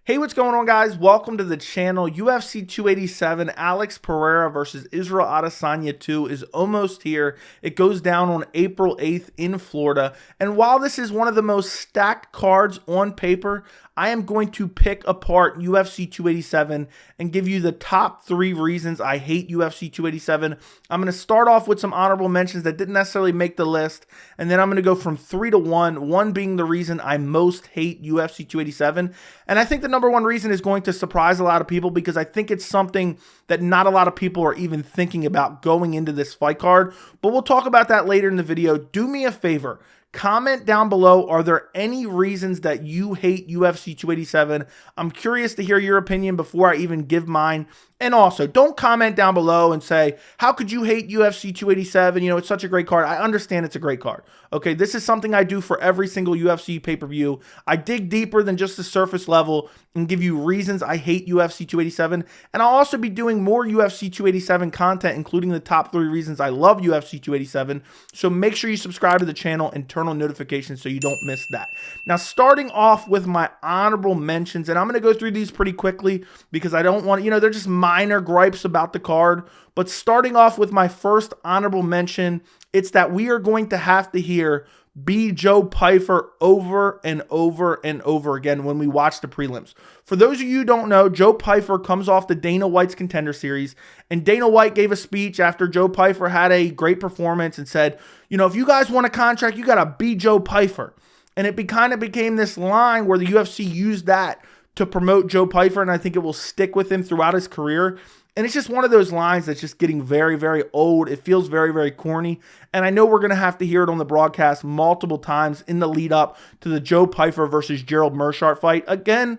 Hey, what's going on, guys? Welcome to the channel. UFC 287, Alex Pereira versus Israel Adesanya 2 is almost here. It goes down on April 8th in Florida. And while this is one of the most stacked cards on paper, I am going to pick apart UFC 287 and give you the top 3 reasons I hate UFC 287. I'm going to start off with some honorable mentions that didn't necessarily make the list, and then I'm going to go from 3 to 1, 1 being the reason I most hate UFC 287. And I think the number one reason is going to surprise a lot of people because I think it's something that not a lot of people are even thinking about going into this fight card. But we'll talk about that later in the video. Do me a favor. Comment down below, are there any reasons that you hate UFC 287? I'm curious to hear your opinion before I even give mine. And also, don't comment down below and say, how could you hate UFC 287? You know, it's such a great card. I understand it's a great card. Okay, this is something I do for every single UFC pay-per-view. I dig deeper than just the surface level and give you reasons I hate UFC 287. And I'll also be doing more UFC 287 content, including the top 3 reasons I love UFC 287. So make sure you subscribe to the channel and turn on notifications so you don't miss that. Now, starting off with my honorable mentions, and I'm going to go through these pretty quickly because I don't want, they're just minor gripes about the card. But starting off with my first honorable mention, it's that we are going to have to hear "B. Joe Pyfer" over and over and over again when we watch the prelims. For those of you who don't know, Joe Pyfer comes off the Dana White's Contender Series, and Dana White gave a speech after Joe Pyfer had a great performance and said, if you guys want a contract, you got to be Joe Pyfer. And it kind of became this line where the UFC used that to promote Joe Pyfer, and I think it will stick with him throughout his career. And it's just one of those lines that's just getting very, very old. It feels very, very corny. And I know we're going to have to hear it on the broadcast multiple times in the lead up to the Joe Pyfer versus Gerald Meerschaert fight. Again,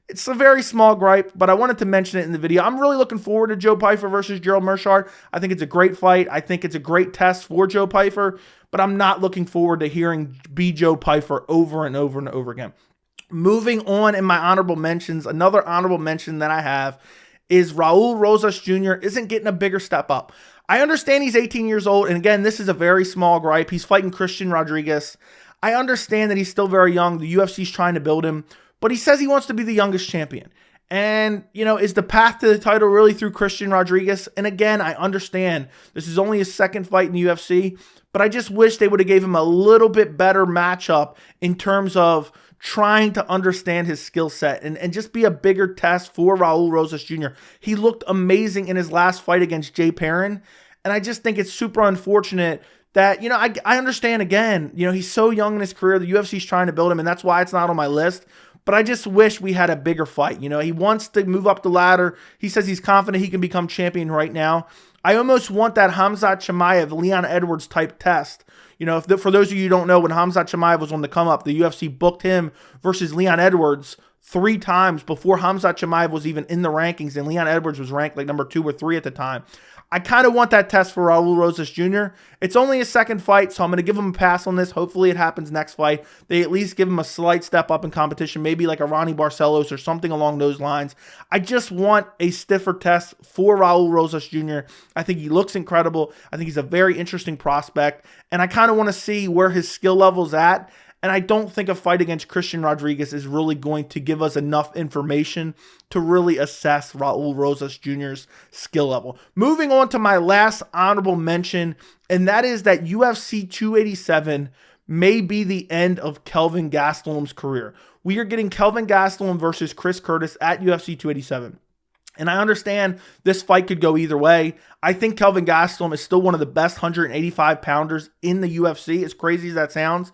it's a very small gripe, but I wanted to mention it in the video. I'm really looking forward to Joe Pyfer versus Gerald Meerschaert. I think it's a great fight. I think it's a great test for Joe Pyfer, but I'm not looking forward to hearing "B. Joe Pyfer" over and over and over again. Moving on in my honorable mentions, another honorable mention that I have is Raul Rosas Jr. isn't getting a bigger step up. I understand he's 18 years old, and again, this is a very small gripe. He's fighting Christian Rodriguez. I understand that he's still very young. The UFC's trying to build him, but he says he wants to be the youngest champion. And, is the path to the title really through Christian Rodriguez? And again, I understand this is only his second fight in the UFC, but I just wish they would have gave him a little bit better matchup in terms of trying to understand his skill set and just be a bigger test for Raul Rosas Jr. He looked amazing in his last fight against Jay Perrin, and I just think it's super unfortunate that, I understand, again, he's so young in his career, the UFC's trying to build him, and that's why it's not on my list, but I just wish we had a bigger fight. He wants to move up the ladder. He says he's confident he can become champion right now. I almost want that Khamzat Chimaev, Leon Edwards type test. For those of you who don't know, when Khamzat Chimaev was on the come up, the UFC booked him versus Leon Edwards 3 times before Khamzat Chimaev was even in the rankings, and Leon Edwards was ranked like number 2 or 3 at the time. I kind of want that test for Raul Rosas Jr. It's only his second fight, so I'm going to give him a pass on this. Hopefully it happens next fight. They at least give him a slight step up in competition, maybe like a Ronnie Barcelos or something along those lines. I just want a stiffer test for Raul Rosas Jr. I think he looks incredible. I think he's a very interesting prospect, and I kind of want to see where his skill level's at. And I don't think a fight against Christian Rodriguez is really going to give us enough information to really assess Raul Rosas Jr.'s skill level. Moving on to my last honorable mention, and that is that UFC 287 may be the end of Kelvin Gastelum's career. We are getting Kelvin Gastelum versus Chris Curtis at UFC 287. And I understand this fight could go either way. I think Kelvin Gastelum is still one of the best 185-pounders in the UFC, as crazy as that sounds.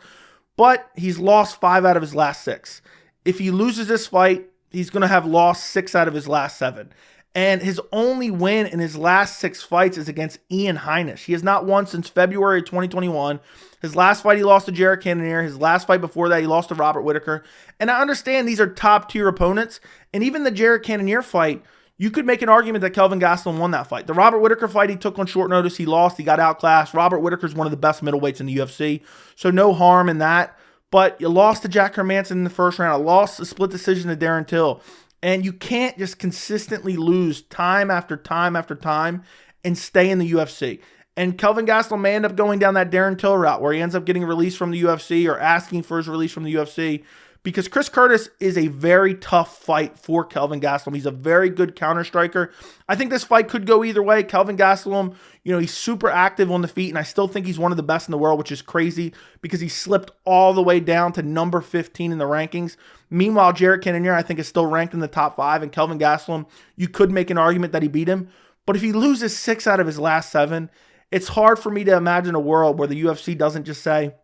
But he's lost 5 out of his last 6. If he loses this fight, he's going to have lost 6 out of his last 7. And his only win in his last 6 fights is against Ian Heinisch. He has not won since February 2021. His last fight, he lost to Jared Cannonier. His last fight before that, he lost to Robert Whittaker. And I understand these are top-tier opponents. And even the Jared Cannonier fight, you could make an argument that Kelvin Gastelum won that fight. The Robert Whittaker fight he took on short notice. He lost. He got outclassed. Robert Whittaker's one of the best middleweights in the UFC, so no harm in that. But you lost to Jack Hermanson in the first round. You lost a split decision to Darren Till. And you can't just consistently lose time after time after time and stay in the UFC. And Kelvin Gastelum may end up going down that Darren Till route where he ends up getting released from the UFC or asking for his release from the UFC because Chris Curtis is a very tough fight for Kelvin Gastelum. He's a very good counter striker. I think this fight could go either way. Kelvin Gastelum, he's super active on the feet, and I still think he's one of the best in the world, which is crazy because he slipped all the way down to number 15 in the rankings. Meanwhile, Jared Cannonier, I think, is still ranked in the top 5, and Kelvin Gastelum, you could make an argument that he beat him. But if he loses 6 out of his last 7, it's hard for me to imagine a world where the UFC doesn't just say,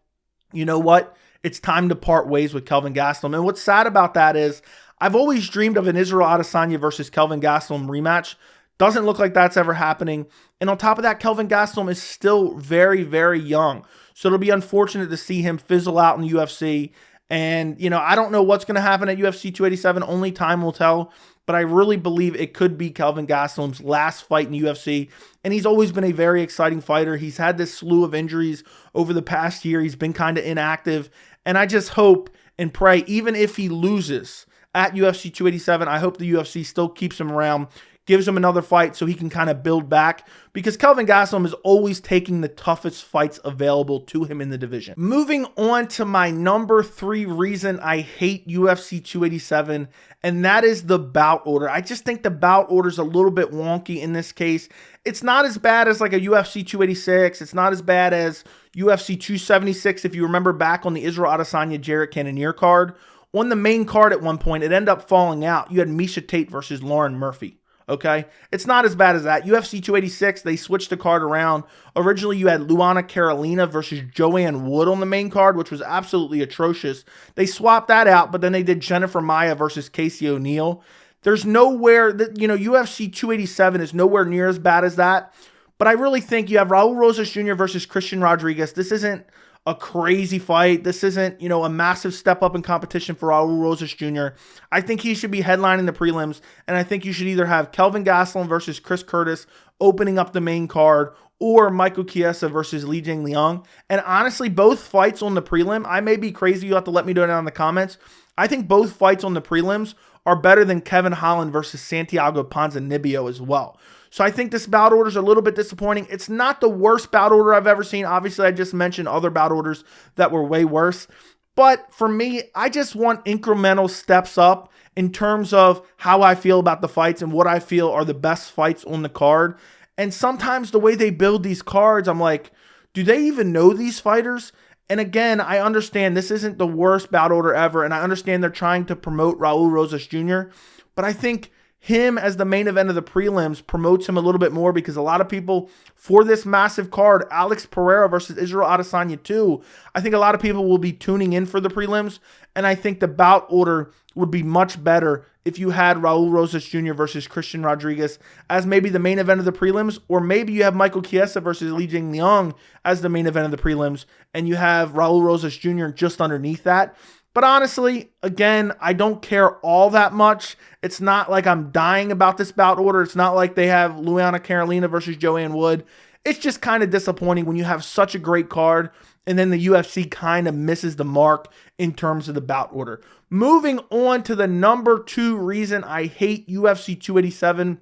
you know what? It's time to part ways with Kelvin Gastelum. And what's sad about that is I've always dreamed of an Israel Adesanya versus Kelvin Gastelum rematch. Doesn't look like that's ever happening. And on top of that, Kelvin Gastelum is still very, very young. So it'll be unfortunate to see him fizzle out in the UFC. And, I don't know what's going to happen at UFC 287. Only time will tell. But I really believe it could be Kelvin Gastelum's last fight in the UFC. And he's always been a very exciting fighter. He's had this slew of injuries over the past year. He's been kind of inactive. And I just hope and pray, even if he loses at UFC 287, I hope the UFC still keeps him around, gives him another fight so he can kind of build back, because Kelvin Gastelum is always taking the toughest fights available to him in the division. Moving on to my number 3 reason I hate UFC 287, and that is the bout order. I just think the bout order is a little bit wonky in this case. It's not as bad as like a UFC 286. It's not as bad as UFC 276. If you remember back on the Israel Adesanya Jared Cannonier card, on the main card at one point, it ended up falling out. You had Miesha Tate versus Lauren Murphy. Okay, it's not as bad as that. UFC 286, they switched the card around. Originally, you had Luana Carolina versus Joanne Wood on the main card, which was absolutely atrocious. They swapped that out, but then they did Jennifer Maia versus Casey O'Neill. There's nowhere that, UFC 287 is nowhere near as bad as that. But I really think you have Raul Rosas Jr. versus Christian Rodriguez. This isn't a crazy fight. This isn't, a massive step up in competition for Raul Rosas Jr. I think he should be headlining the prelims, and I think you should either have Kelvin Gastelum versus Chris Curtis opening up the main card, or Michael Chiesa versus Li Jingliang. And honestly, both fights on the prelim, I may be crazy, you'll have to let me know down in the comments. I think both fights on the prelims are better than Kevin Holland versus Santiago Ponzinibbio as well. So I think this bout order is a little bit disappointing. It's not the worst bout order I've ever seen. Obviously, I just mentioned other bout orders that were way worse. But for me, I just want incremental steps up in terms of how I feel about the fights and what I feel are the best fights on the card. And sometimes the way they build these cards, I'm like, do they even know these fighters? And again, I understand this isn't the worst bout order ever, and I understand they're trying to promote Raul Rosas Jr., but I think him as the main event of the prelims promotes him a little bit more, because a lot of people for this massive card, Alex Pereira versus Israel Adesanya 2, I think a lot of people will be tuning in for the prelims, and I think the bout order would be much better if you had Raul Rosas Jr. versus Christian Rodriguez as maybe the main event of the prelims, or maybe you have Michael Chiesa versus Li Jingliang as the main event of the prelims, and you have Raul Rosas Jr. just underneath that. But honestly, again, I don't care all that much. It's not like I'm dying about this bout order. It's not like they have Luana Carolina versus Joanne Wood. It's just kind of disappointing when you have such a great card and then the UFC kind of misses the mark in terms of the bout order. Moving on to the number 2 reason I hate UFC 287.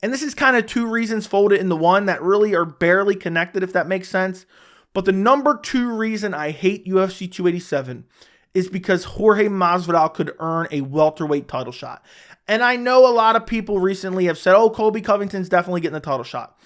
And this is kind of 2 reasons folded into one that really are barely connected, if that makes sense. But the number 2 reason I hate UFC 287 is because Jorge Masvidal could earn a welterweight title shot. And I know a lot of people recently have said, oh, Colby Covington's definitely getting the title shot.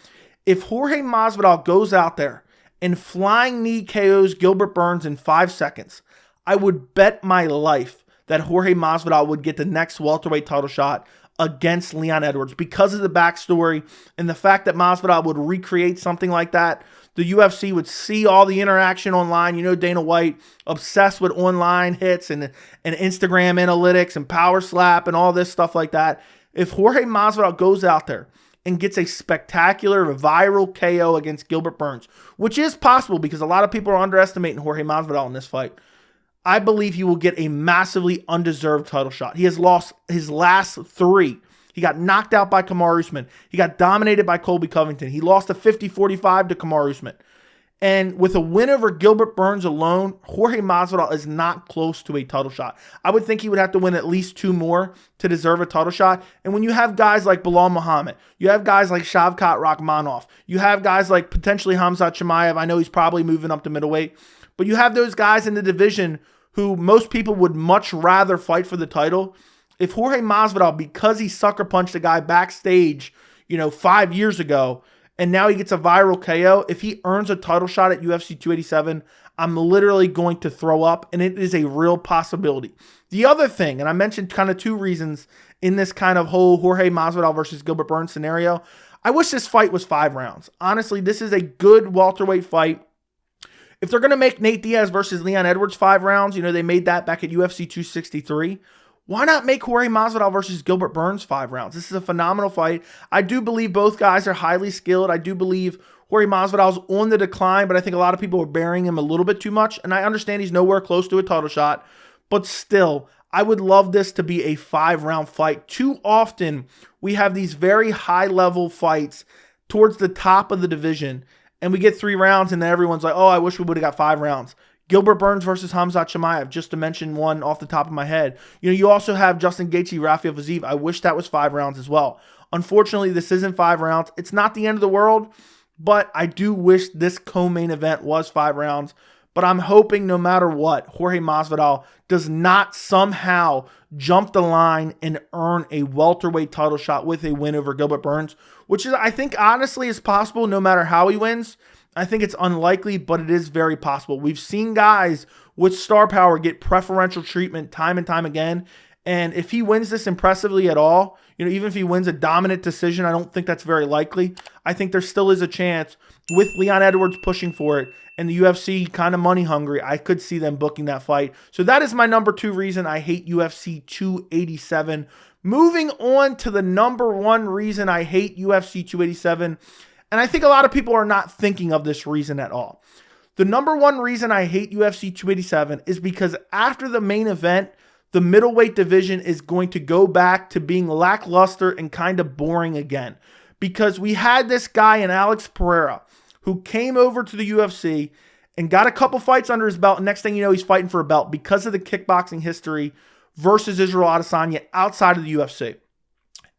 If Jorge Masvidal goes out there and flying knee KOs Gilbert Burns in 5 seconds, I would bet my life that Jorge Masvidal would get the next welterweight title shot against Leon Edwards, because of the backstory and the fact that Masvidal would recreate something like that. The UFC would see all the interaction online. Dana White, obsessed with online hits and Instagram analytics and power slap and all this stuff like that. If Jorge Masvidal goes out there and gets a spectacular viral KO against Gilbert Burns, which is possible because a lot of people are underestimating Jorge Masvidal in this fight, I believe he will get a massively undeserved title shot. He has lost his last 3. He got knocked out by Kamaru Usman. He got dominated by Colby Covington. He lost a 50-45 to Kamaru Usman. And with a win over Gilbert Burns alone, Jorge Masvidal is not close to a title shot. I would think he would have to win at least 2 more to deserve a title shot. And when you have guys like Bilal Muhammad, you have guys like Shavkat Rakhmonov, you have guys like potentially Khamzat Chimaev. I know he's probably moving up to middleweight. But you have those guys in the division who most people would much rather fight for the title. If Jorge Masvidal, because he sucker punched a guy backstage, 5 years ago, and now he gets a viral KO, if he earns a title shot at UFC 287, I'm literally going to throw up, and it is a real possibility. The other thing, and I mentioned kind of two reasons in this kind of whole Jorge Masvidal versus Gilbert Burns scenario, I wish this fight was 5 rounds. Honestly, this is a good welterweight fight. If they're going to make Nate Diaz versus Leon Edwards 5 rounds, they made that back at UFC 263. Why not make Jorge Masvidal versus Gilbert Burns 5 rounds? This is a phenomenal fight. I do believe both guys are highly skilled. I do believe Jorge Masvidal's on the decline, but I think a lot of people are burying him a little bit too much. And I understand he's nowhere close to a title shot, but still, I would love this to be a 5-round fight. Too often, we have these very high-level fights towards the top of the division, and we get 3 rounds, and then everyone's like, oh, I wish we would have got 5 rounds. Gilbert Burns versus Khamzat Chimaev, just to mention one off the top of my head. You also have Justin Gaethje, Rafael Fiziev. I wish that was 5 rounds as well. Unfortunately, this isn't 5 rounds. It's not the end of the world, but I do wish this co-main event was 5 rounds. But I'm hoping no matter what, Jorge Masvidal does not somehow jump the line and earn a welterweight title shot with a win over Gilbert Burns, which is, I think, honestly is possible no matter how he wins. I think it's unlikely, but it is very possible. We've seen guys with star power get preferential treatment time and time again. And if he wins this impressively at all, even if he wins a dominant decision, I don't think that's very likely. I think there still is a chance with Leon Edwards pushing for it and the UFC kind of money hungry. I could see them booking that fight. So that is my number 2 reason I hate UFC 287. Moving on to the number 1 reason I hate UFC 287. And I think a lot of people are not thinking of this reason at all. The number 1 reason I hate UFC 287 is because after the main event, the middleweight division is going to go back to being lackluster and kind of boring again. Because we had this guy in Alex Pereira who came over to the UFC and got a couple fights under his belt. And next thing you know, he's fighting for a belt because of the kickboxing history versus Israel Adesanya outside of the UFC.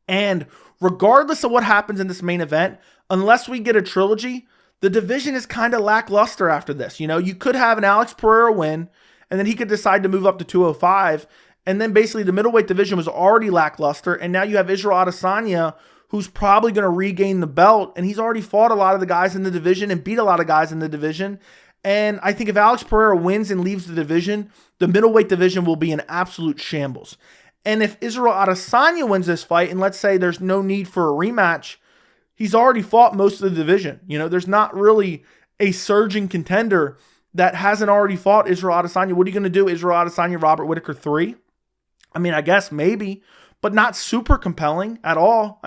And regardless of what happens in this main event, unless we get a trilogy, the division is kind of lackluster after this. You could have an Alex Pereira win, and then he could decide to move up to 205. And then basically the middleweight division was already lackluster. And now you have Israel Adesanya, who's probably going to regain the belt. And he's already fought a lot of the guys in the division and beat a lot of guys in the division. And I think if Alex Pereira wins and leaves the division, the middleweight division will be in absolute shambles. And if Israel Adesanya wins this fight, and let's say there's no need for a rematch, he's already fought most of the division. There's not really a surging contender that hasn't already fought Israel Adesanya. What are you going to do? Israel Adesanya, Robert Whittaker 3? I guess maybe, but not super compelling at all.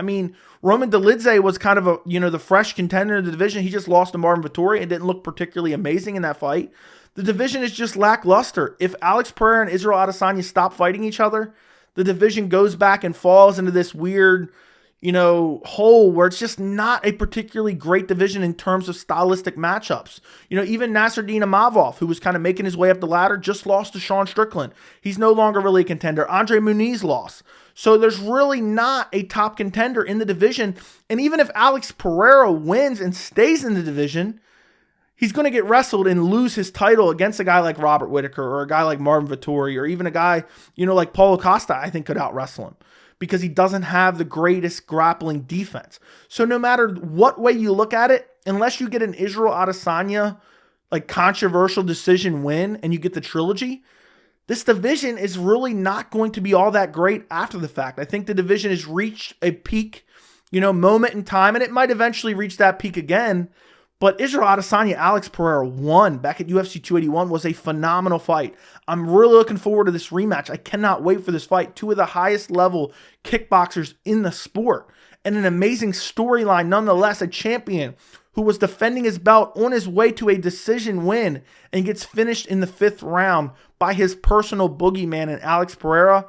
Roman Dolidze was kind of the fresh contender in the division. He just lost to Marvin Vettori and didn't look particularly amazing in that fight. The division is just lackluster. If Alex Pereira and Israel Adesanya stop fighting each other, the division goes back and falls into this weird, hole where it's just not a particularly great division in terms of stylistic matchups. Even Nasruddin Imavov, who was kind of making his way up the ladder, just lost to Sean Strickland. He's no longer really a contender. Andre Muniz lost. So there's really not a top contender in the division. And even if Alex Pereira wins and stays in the division, he's going to get wrestled and lose his title against a guy like Robert Whittaker or a guy like Marvin Vettori or even a guy, like Paulo Costa, I think could out-wrestle him, because he doesn't have the greatest grappling defense. So no matter what way you look at it, unless you get an Israel Adesanya controversial decision win and you get the trilogy, this division is really not going to be all that great after the fact. I think the division has reached a peak, moment in time, and it might eventually reach that peak again. But Israel Adesanya, Alex Pereira 1 back at UFC 281 was a phenomenal fight. I'm really looking forward to this rematch. I cannot wait for this fight. 2 of the highest level kickboxers in the sport. And an amazing storyline nonetheless. A champion who was defending his belt on his way to a decision win and gets finished in the 5th round by his personal boogeyman in Alex Pereira.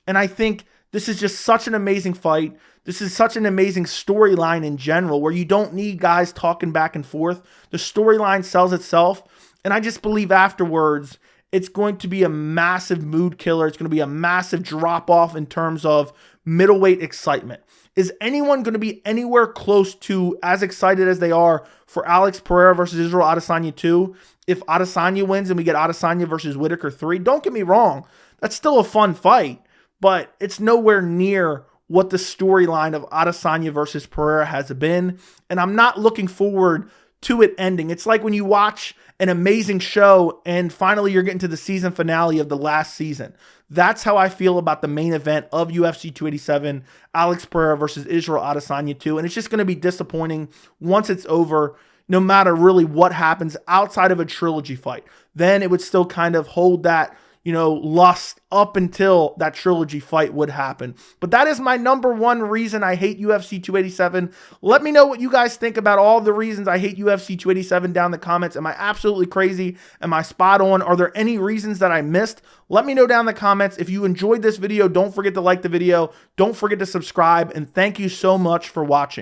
And I think this is just such an amazing fight. This is such an amazing storyline in general where you don't need guys talking back and forth. The storyline sells itself. And I just believe afterwards it's going to be a massive mood killer. It's going to be a massive drop off in terms of middleweight excitement. Is anyone going to be anywhere close to as excited as they are for Alex Pereira versus Israel Adesanya 2 if Adesanya wins and we get Adesanya versus Whitaker 3. Don't get me wrong. That's still a fun fight, but it's nowhere near what the storyline of Adesanya versus Pereira has been. And I'm not looking forward to it ending. It's like when you watch an amazing show and finally you're getting to the season finale of the last season. That's how I feel about the main event of UFC 287, Alex Pereira versus Israel Adesanya 2. And it's just going to be disappointing once it's over, no matter really what happens outside of a trilogy fight. Then it would still kind of hold that, lust up until that trilogy fight would happen. But that is my number one reason I hate UFC 287. Let me know what you guys think about all the reasons I hate UFC 287 down in the comments. Am I absolutely crazy? Am I spot on? Are there any reasons that I missed? Let me know down in the comments. If you enjoyed this video, don't forget to like the video. Don't forget to subscribe. And thank you so much for watching.